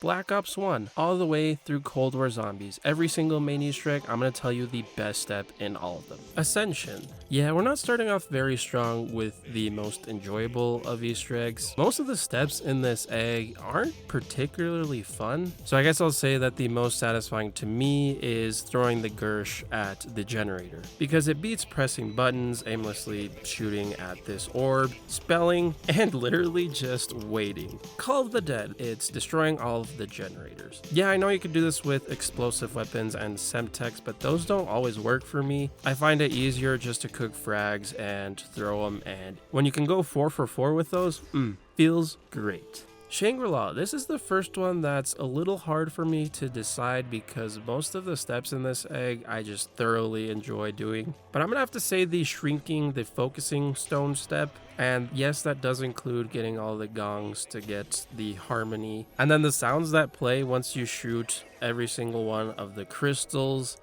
Black Ops 1, all the way through Cold War Zombies. Every single main Easter egg, I'm going to tell you the best step in all of them. Ascension. Yeah, we're not starting off very strong with the most enjoyable of Easter eggs. Most of the steps in this egg aren't particularly fun, so I guess I'll say that the most satisfying to me is throwing the Gersh at the generator, because it beats pressing buttons, aimlessly shooting at this orb, spelling, and literally just waiting. Call of the Dead, it's destroying all of the generators. Yeah, I know you could do this with explosive weapons and semtex, but those don't always work for me. I find it easier just to cook frags and throw them, and when you can go 4 for 4 with those, feels great. Shangri-La, this is the first one that's a little hard for me to decide because most of the steps in this egg I just thoroughly enjoy doing. But I'm gonna have to say the shrinking, the focusing stone step. And yes, that does include getting all the gongs to get the harmony. And then the sounds that play once you shoot every single one of the crystals.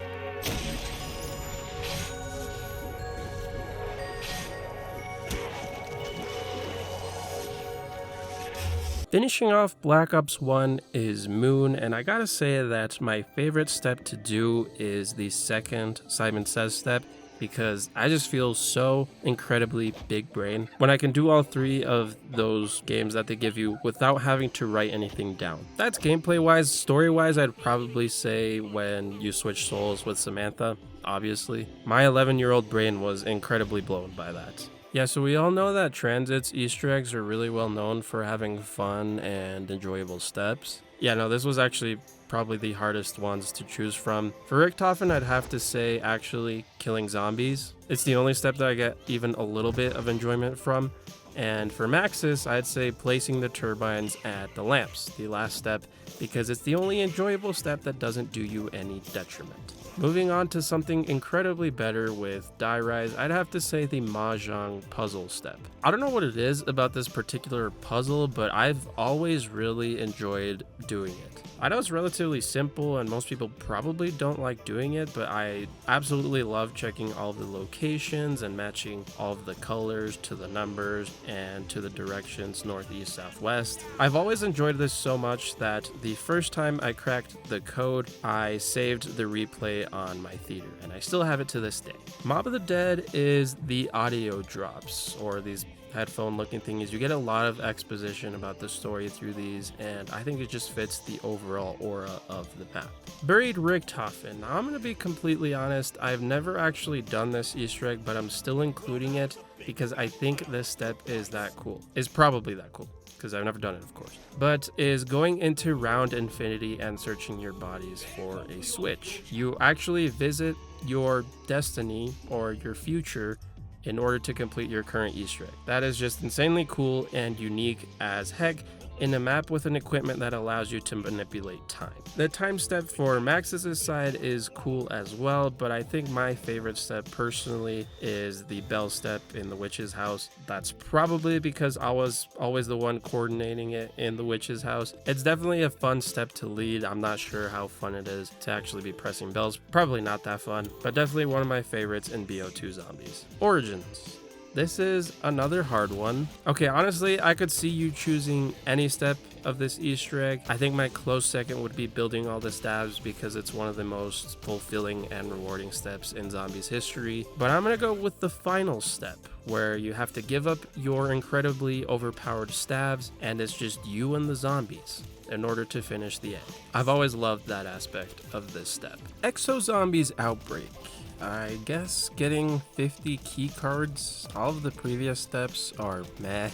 Finishing off Black Ops 1 is Moon, and I gotta say that my favorite step to do is the second Simon Says step, because I just feel so incredibly big brain when I can do all 3 of those games that they give you without having to write anything down. That's gameplay wise. Story wise, I'd probably say when you switch souls with Samantha, obviously. My 11-year-old brain was incredibly blown by that. Yeah, so we all know that Transit's Easter eggs are really well known for having fun and enjoyable steps. Yeah, no, this was actually probably the hardest ones to choose from. For Richtofen, I'd have to say actually killing zombies. It's the only step that I get even a little bit of enjoyment from. And for Maxis, I'd say placing the turbines at the lamps, the last step, because it's the only enjoyable step that doesn't do you any detriment. Moving on to something incredibly better with Die Rise, I'd have to say the Mahjong puzzle step. I don't know what it is about this particular puzzle, but I've always really enjoyed doing it. I know it's relatively simple and most people probably don't like doing it, but I absolutely love checking all the locations and matching all of the colors to the numbers and to the directions north, east, south, west. I've always enjoyed this so much that the first time I cracked the code, I saved the replay on my theater, and I still have it to this day. Mob of the Dead is the audio drops, or these headphone looking thingies. You get a lot of exposition about the story through these, and I think it just fits the overall aura of the map. Buried Richtofen. Now, I'm gonna be completely honest, I've never actually done this Easter egg, but I'm still including it because I think this step is that cool. Is probably that cool, because I've never done it, of course. But is going into Round Infinity and searching your bodies for a switch. You actually visit your destiny or your future in order to complete your current Easter egg. That is just insanely cool and unique as heck in a map with an equipment that allows you to manipulate time. The time step for Maxis' side is cool as well, but I think my favorite step personally is the bell step in the witch's house. That's probably because I was always the one coordinating it in the witch's house. It's definitely a fun step to lead. I'm not sure how fun it is to actually be pressing bells. Probably not that fun, but definitely one of my favorites in WW2 Zombies. Origins. This is another hard one. Okay, honestly, I could see you choosing any step of this Easter egg. I think my close second would be building all the stabs because it's one of the most fulfilling and rewarding steps in Zombies history. But I'm gonna go with the final step, where you have to give up your incredibly overpowered stabs and it's just you and the zombies in order to finish the egg. I've always loved that aspect of this step. Exo Zombies Outbreak. I guess getting 50 key cards. All of the previous steps are meh.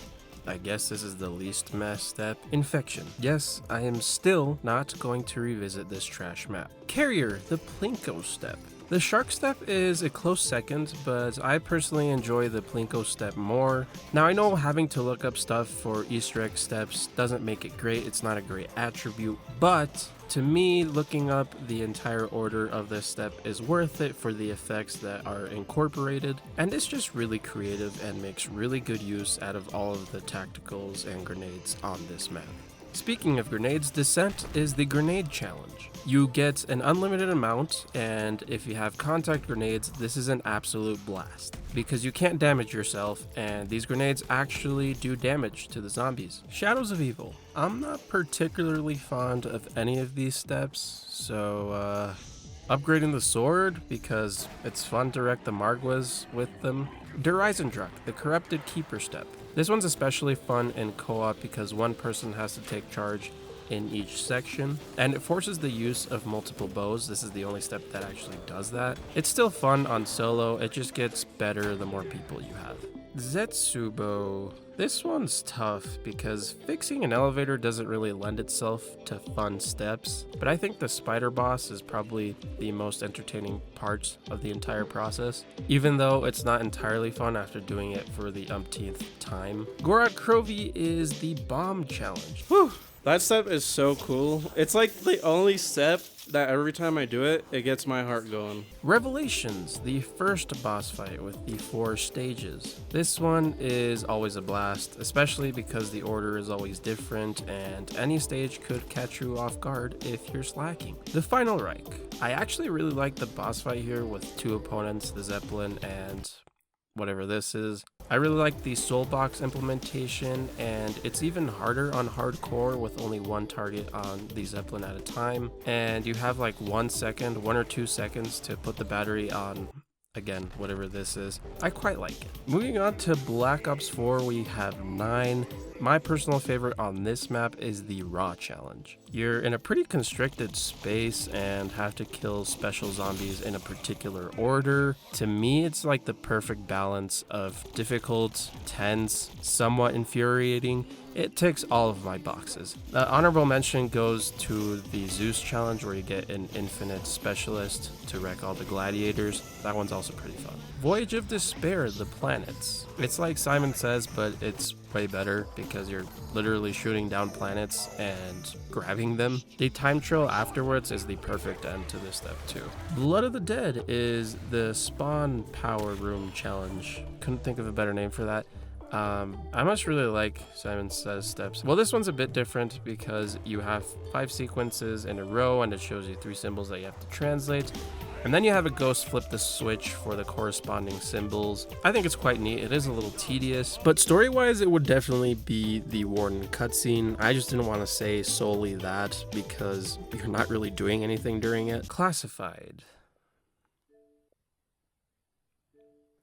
I guess this is the least meh step. Infection. Yes, I am still not going to revisit this trash map. Carrier, the Plinko step. The shark step is a close second, but I personally enjoy the Plinko step more. Now I know having to look up stuff for Easter egg steps doesn't make it great, it's not a great attribute, but to me, looking up the entire order of this step is worth it for the effects that are incorporated, and it's just really creative and makes really good use out of all of the tacticals and grenades on this map. Speaking of grenades, Descent is the grenade challenge. You get an unlimited amount, and if you have contact grenades, this is an absolute blast. Because you can't damage yourself, and these grenades actually do damage to the zombies. Shadows of Evil. I'm not particularly fond of any of these steps, so upgrading the sword because it's fun to wreck the Margwas with them. Durizen, the Corrupted Keeper step. This one's especially fun in co-op because one person has to take charge in each section, and it forces the use of multiple bows. This is the only step that actually does that. It's still fun on solo, it just gets better the more people you have. Zetsubo. This one's tough because fixing an elevator doesn't really lend itself to fun steps, but I think the spider boss is probably the most entertaining part of the entire process, even though it's not entirely fun after doing it for the umpteenth time. Gorat Krovi is the bomb challenge. Whew. That step is so cool. It's like the only step that every time I do it, it gets my heart going. Revelations, the first boss fight with the 4 stages. This one is always a blast, especially because the order is always different and any stage could catch you off guard if you're slacking. The Final Reich. I actually really like the boss fight here with 2 opponents, the Zeppelin and whatever this is. I really like the soul box implementation, and it's even harder on hardcore with only 1 target on the Zeppelin at a time, and you have like 1 or 2 seconds to put the battery on, again, whatever this is. I quite like it. Moving on to Black Ops 4, we have 9. My personal favorite on this map is the Raw challenge. You're in a pretty constricted space and have to kill special zombies in a particular order. To me, it's like the perfect balance of difficult, tense, somewhat infuriating. It ticks all of my boxes. The honorable mention goes to the Zeus challenge, where you get an infinite specialist to wreck all the gladiators. That one's also pretty fun. Voyage of Despair, the planets. It's like Simon Says, but it's way better because you're literally shooting down planets and grabbing them. The time trial afterwards is the perfect end to this step too. Blood of the Dead is the spawn power room challenge. Couldn't think of a better name for that. I must really like Simon Says steps. Well, this one's a bit different because you have 5 sequences in a row and it shows you 3 symbols that you have to translate. And then you have a ghost flip the switch for the corresponding symbols. I think it's quite neat. It is a little tedious, but story-wise, it would definitely be the Warden cutscene. I just didn't want to say solely that because you're not really doing anything during it. Classified.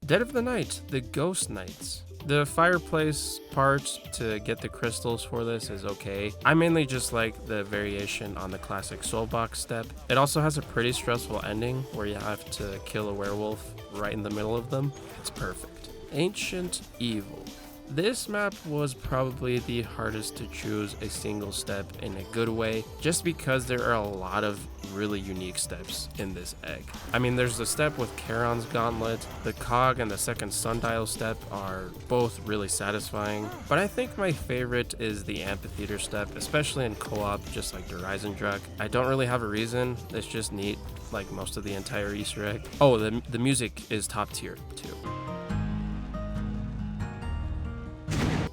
Dead of the Night, the Ghost Knights. The fireplace part to get the crystals for this is okay. I mainly just like the variation on the classic soulbox step. It also has a pretty stressful ending where you have to kill a werewolf right in the middle of them. It's perfect. Ancient Evil. This map was probably the hardest to choose a single step in a good way, just because there are a lot of really unique steps in this egg. I mean, there's the step with Charon's Gauntlet, the Cog and the second sundial step are both really satisfying, but I think my favorite is the Amphitheater step, especially in co-op, just like Durizen. I don't really have a reason, it's just neat, like most of the entire Easter egg. Oh, the music is top tier too.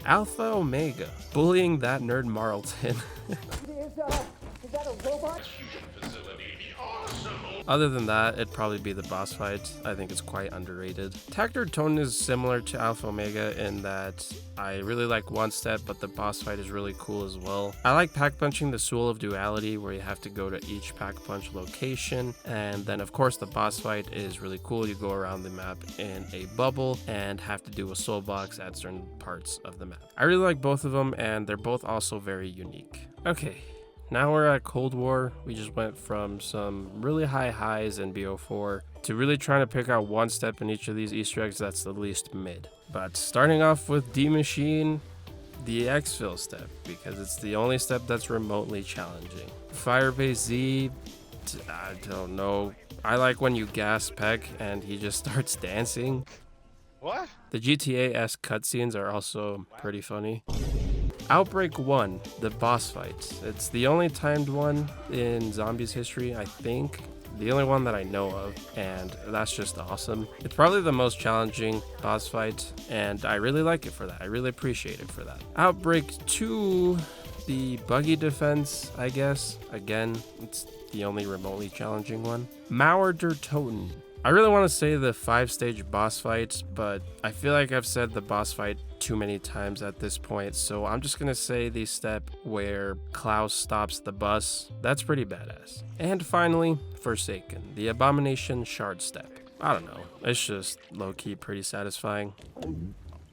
Alpha Omega, bullying that nerd Marlton. Is that a robot? Other than that, it'd probably be the boss fight. I think it's quite underrated. Tactor Tone is similar to Alpha Omega in that I really like one step, but the boss fight is really cool as well. I like pack punching the Soul of Duality, where you have to go to each pack punch location. And then of course the boss fight is really cool. You go around the map in a bubble and have to do a soul box at certain parts of the map. I really like both of them, and they're both also very unique. Okay. Now we're at Cold War. We just went from some really high highs in BO4 to really trying to pick out one step in each of these Easter eggs that's the least mid. But starting off with D Machine, the exfil step, because it's the only step that's remotely challenging. Firebase Z, I don't know. I like when you gas Peck and he just starts dancing. What? The GTA-esque cutscenes are also pretty funny. Outbreak 1, the boss fight. It's the only timed one in Zombies history, I think. The only one that I know of, and that's just awesome. It's probably the most challenging boss fight, and I really like it for that. I really appreciate it for that. Outbreak 2, the buggy defense, I guess. Again, it's the only remotely challenging one. Mauer der Toten. I really want to say the 5-stage boss fight, but I feel like I've said the boss fight too many times at this point, so I'm just gonna say the step where Klaus stops the bus. That's pretty badass. And finally, Forsaken, the Abomination Shard step. I don't know, it's just low-key pretty satisfying.